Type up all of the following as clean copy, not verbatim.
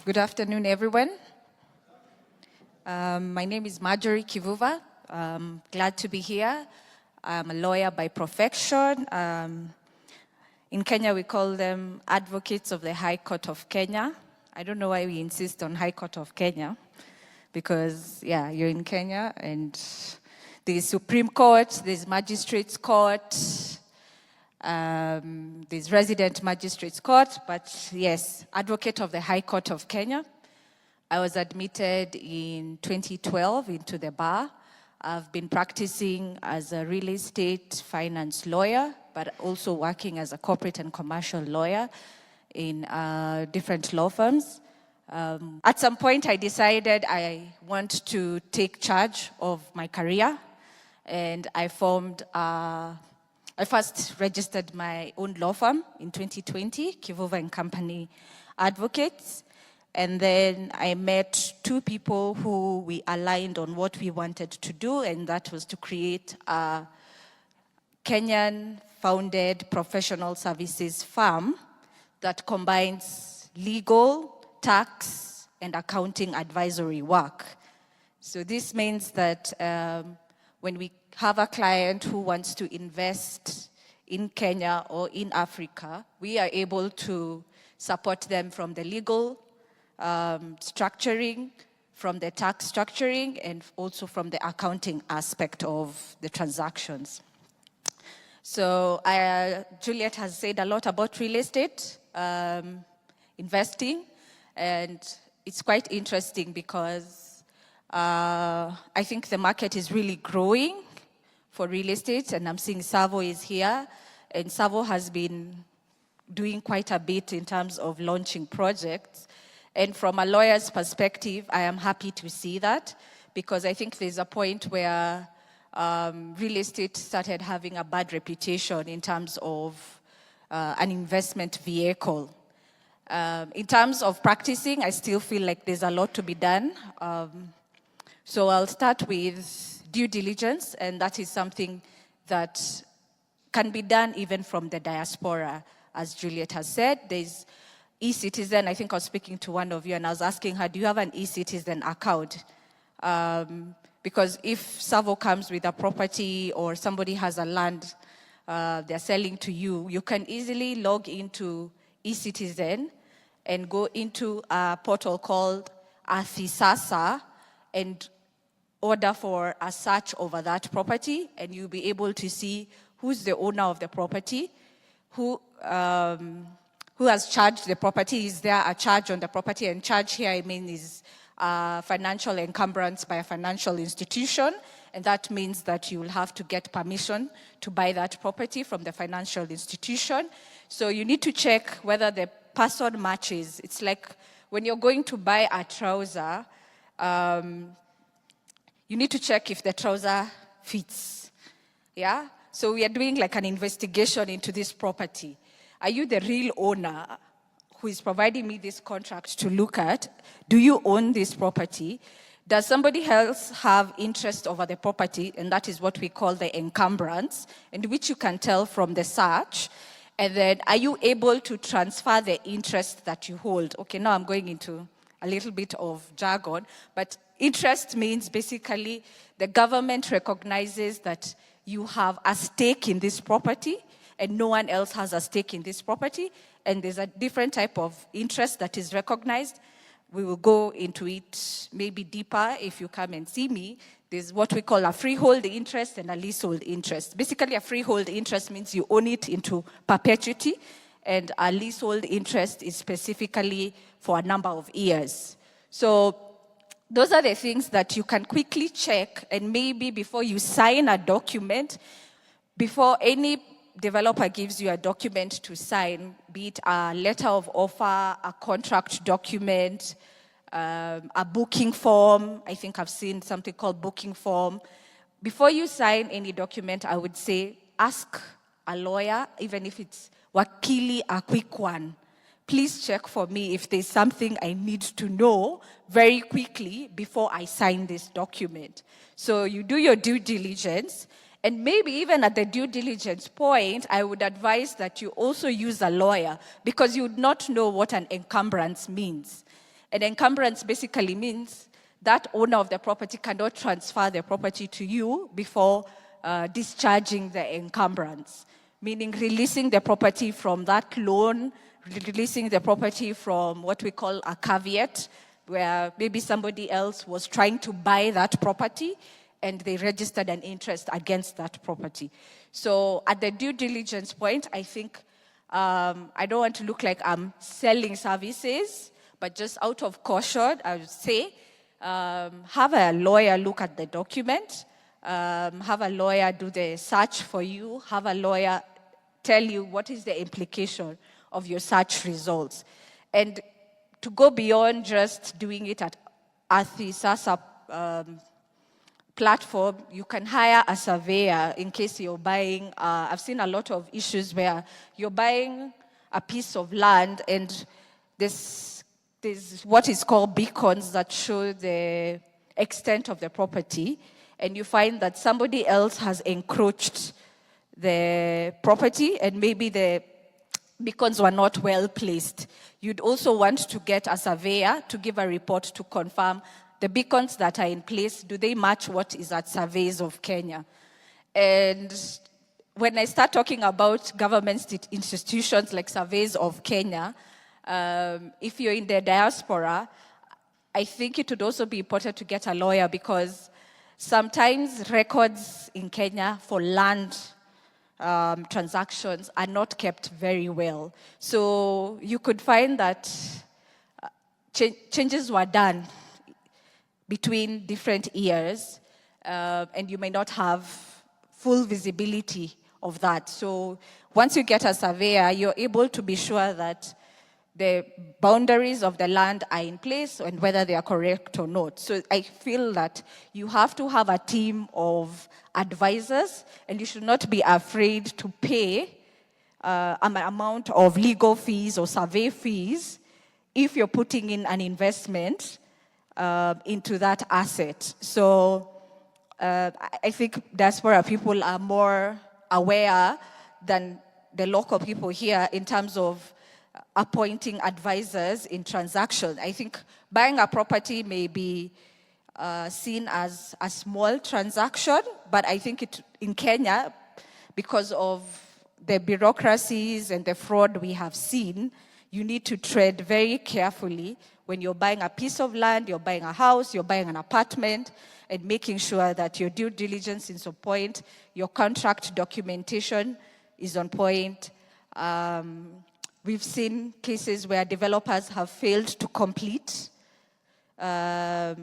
Good afternoon, everyone. My name is Marjorie Kivuva. Glad to be here. I'm a lawyer by profession. In Kenya, we call them advocates of the High Court of Kenya. I don't know why we insist on High Court of Kenya, because, yeah, you're in Kenya, and there's Supreme Court, there's Magistrates Court, there's Resident Magistrates Court, but yes, advocate of the High Court of Kenya. I was admitted in 2012 into the bar. I've been practicing as a real estate finance lawyer, but also working as a corporate and commercial lawyer in different law firms. At some point, I decided I want to take charge of my career, and I first registered my own law firm in 2020, Kivuva and Company Advocates. And then I met two people who we aligned on what we wanted to do, and that was to create a Kenyan-founded professional services firm that combines legal, tax, and accounting advisory work. So this means that when we have a client who wants to invest in Kenya or in Africa, we are able to support them from the legal structuring, from the tax structuring, and also from the accounting aspect of the transactions. So Juliet has said a lot about real estate investing, and it's quite interesting because I think the market is really growing for real estate, and I'm seeing Savo is here, and Savo has been doing quite a bit in terms of launching projects. And from a lawyer's perspective, I am happy to see that, because I think there's a point where real estate started having a bad reputation in terms of an investment vehicle. In terms of practicing, I still feel like there's a lot to be done. So I'll start with due diligence, and that is something that can be done even from the diaspora. As Juliet has said, there's e-citizen. I think I was speaking to one of you and I was asking her, do you have an e-citizen account? Because if Savo comes with a property or somebody has a land they're selling to you, you can easily log into e-citizen and go into a portal called Athisasa and order for a search over that property, and you'll be able to see who's the owner of the property, who has charged the property. Is there a charge on the property? And charge here, I mean, is financial encumbrance by a financial institution. And that means that you will have to get permission to buy that property from the financial institution. So you need to check whether the person matches. It's like when you're going to buy a trouser, you need to check if the trouser fits. Yeah? So we are doing like an investigation into this property. Are you the real owner who is providing me this contract to look at? Do you own this property? Does somebody else have interest over the property? And that is what we call the encumbrance, and which you can tell from the search. And then, are you able to transfer the interest that you hold? Okay, now I'm going into a little bit of jargon, but interest means basically the government recognizes that you have a stake in this property, and no one else has a stake in this property, and there's a different type of interest that is recognized. We will go into it maybe deeper if you come and see me. There's what we call a freehold interest and a leasehold interest. Basically, a freehold interest means you own it into perpetuity, and a leasehold interest is specifically for a number of years. So those are the things that you can quickly check, and maybe before you sign a document, before any developer gives you a document to sign, be it a letter of offer, a contract document, a booking form. I think I've seen something called booking form. Before you sign any document, I would say ask a lawyer, even if it's wakili, a quick one. Please check for me if there's something I need to know very quickly before I sign this document. So you do your due diligence. And maybe even at the due diligence point, I would advise that you also use a lawyer, because you would not know what an encumbrance means. An encumbrance basically means that owner of the property cannot transfer the property to you before discharging the encumbrance, meaning releasing the property from that loan, releasing the property from what we call a caveat, where maybe somebody else was trying to buy that property and they registered an interest against that property. So at the due diligence point, I think I don't want to look like I'm selling services, but just out of caution, I would say, have a lawyer look at the document, have a lawyer do the search for you, have a lawyer tell you what is the implication of your search results. And to go beyond just doing it at the SASA platform, you can hire a surveyor in case you're buying. I've seen a lot of issues where you're buying a piece of land and there's what is called beacons that show the extent of the property, and you find that somebody else has encroached the property and maybe the beacons were not well placed. You'd also want to get a surveyor to give a report to confirm the beacons that are in place, do they match what is at Surveys of Kenya? And when I start talking about government institutions like Surveys of Kenya, if you're in the diaspora, I think it would also be important to get a lawyer, because sometimes records in Kenya for land transactions are not kept very well. So you could find that changes were done between different years, and you may not have full visibility of that. So once you get a surveyor, you're able to be sure that the boundaries of the land are in place and whether they are correct or not. So I feel that you have to have a team of advisors, and you should not be afraid to pay an amount of legal fees or survey fees if you're putting in an investment into that asset. So I think diaspora people are more aware than the local people here in terms of appointing advisors in transactions. I think buying a property may be seen as a small transaction, but I think in Kenya, because of the bureaucracies and the fraud we have seen, you need to tread very carefully when you're buying a piece of land, you're buying a house, you're buying an apartment, and making sure that your due diligence is on point, your contract documentation is on point. We've seen cases where developers have failed to complete the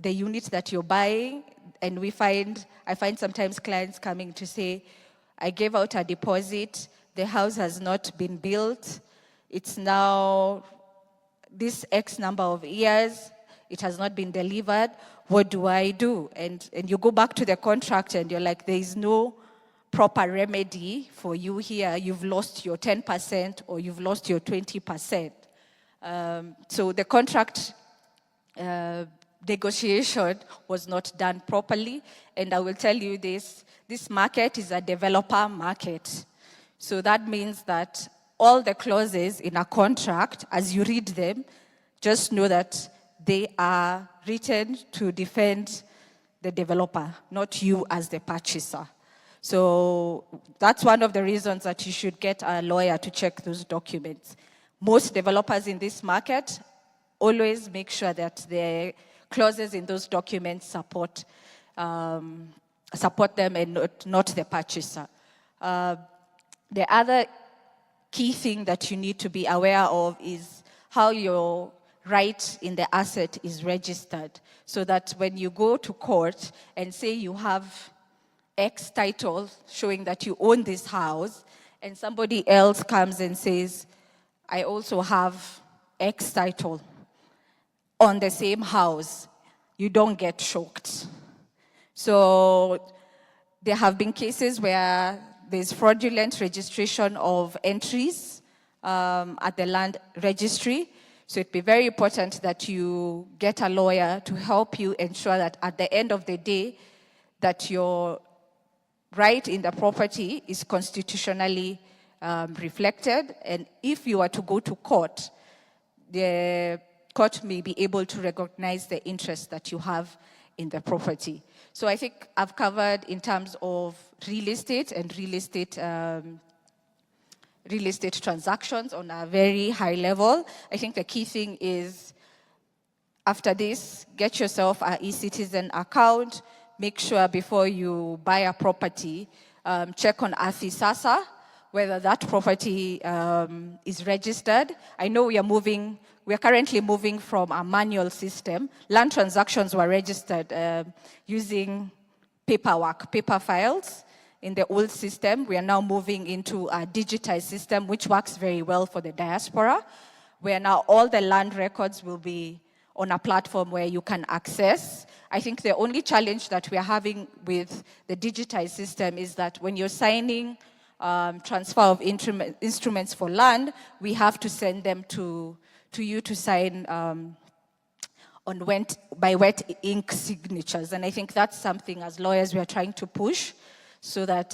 unit that you're buying, and I find sometimes clients coming to say, I gave out a deposit, the house has not been built, it's now this X number of years, it has not been delivered, what do I do? And you go back to the contract and you're like, there is no proper remedy for you here. You've lost your 10% or you've lost your 20%. So the contract negotiation was not done properly. And I will tell you this market is a developer market. So that means that all the clauses in a contract, as you read them, just know that they are written to defend the developer, not you as the purchaser. So that's one of the reasons that you should get a lawyer to check those documents. Most developers in this market always make sure that the clauses in those documents support them and not the purchaser. The other key thing that you need to be aware of is how your right in the asset is registered, so that when you go to court and say you have X title showing that you own this house, and somebody else comes and says, I also have X title on the same house, you don't get shocked. So there have been cases where there's fraudulent registration of entries at the land registry. So it'd be very important that you get a lawyer to help you ensure that at the end of the day, that your right in the property is constitutionally reflected. And if you are to go to court, the court may be able to recognize the interest that you have in the property. So I think I've covered in terms of real estate and real estate transactions on a very high level. I think the key thing is, after this, get yourself an eCitizen account. Make sure before you buy a property, check on Sasa, whether that property is registered. I know we are currently moving from a manual system. Land transactions were registered using paper files. In the old system, we are now moving into a digitized system, which works very well for the diaspora, where now all the land records will be on a platform where you can access. I think the only challenge that we are having with the digitized system is that when you're signing transfer of instruments for land, we have to send them to you to sign by wet ink signatures. And I think that's something as lawyers we are trying to push, so that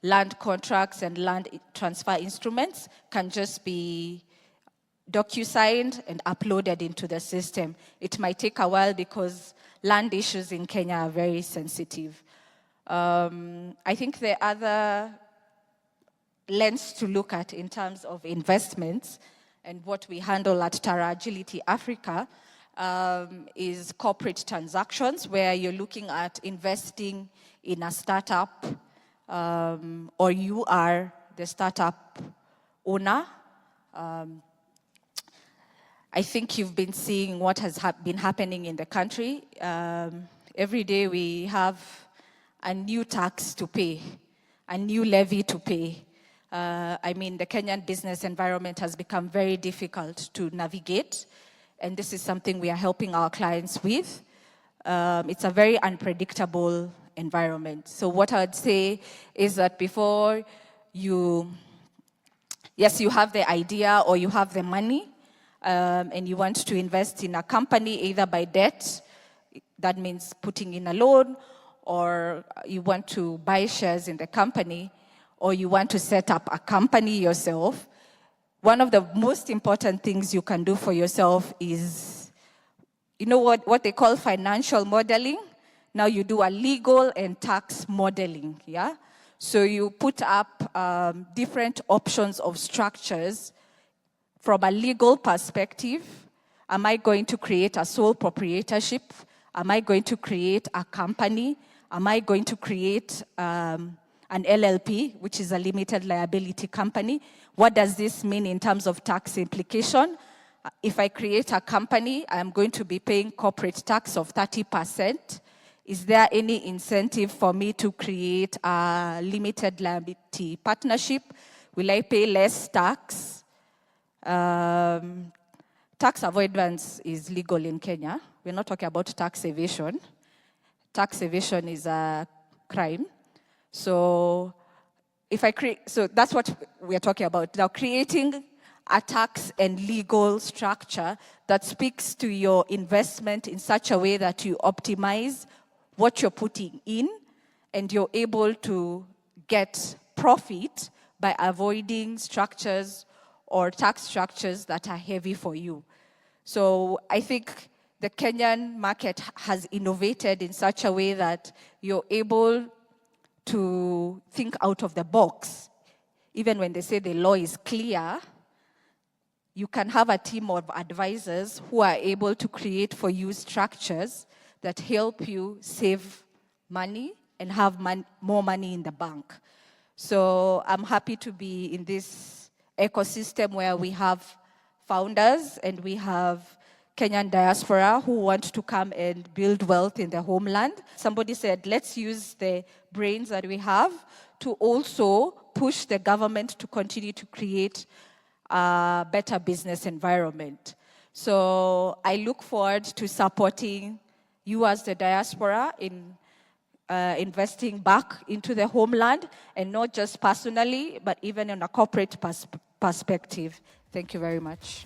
land contracts and land transfer instruments can just be docu-signed and uploaded into the system. It might take a while because land issues in Kenya are very sensitive. I think the other lens to look at in terms of investments and what we handle at Tarra Agility Africa is corporate transactions, where you're looking at investing in a startup, or you are the startup owner. I think you've been seeing what has been happening in the country. Every day we have a new tax to pay, a new levy to pay. I mean, the Kenyan business environment has become very difficult to navigate, and this is something we are helping our clients with. It's a very unpredictable environment. So what I would say is that before you have the idea or you have the money, and you want to invest in a company, either by debt, that means putting in a loan, or you want to buy shares in the company, or you want to set up a company yourself, one of the most important things you can do for yourself is, what they call financial modeling. Now you do a legal and tax modeling, yeah? So you put up different options of structures. From a legal perspective, am I going to create a sole proprietorship? Am I going to create a company? Am I going to create an LLP, which is a limited liability company? What does this mean in terms of tax implication? If I create a company, I'm going to be paying corporate tax of 30%. Is there any incentive for me to create a limited liability partnership? Will I pay less tax? Tax avoidance is legal in Kenya. We're not talking about tax evasion. Tax evasion is a crime. So that's what we're talking about. Now, creating a tax and legal structure that speaks to your investment in such a way that you optimize what you're putting in, and you're able to get profit by avoiding structures or tax structures that are heavy for you. So I think the Kenyan market has innovated in such a way that you're able to think out of the box. Even when they say the law is clear, you can have a team of advisors who are able to create for you structures that help you save money and have more money in the bank. So I'm happy to be in this ecosystem where we have founders and we have Kenyan diaspora who want to come and build wealth in the homeland. Somebody said, let's use the brains that we have to also push the government to continue to create a better business environment. So I look forward to supporting you as the diaspora in investing back into the homeland, and not just personally, but even in a corporate perspective. Thank you very much.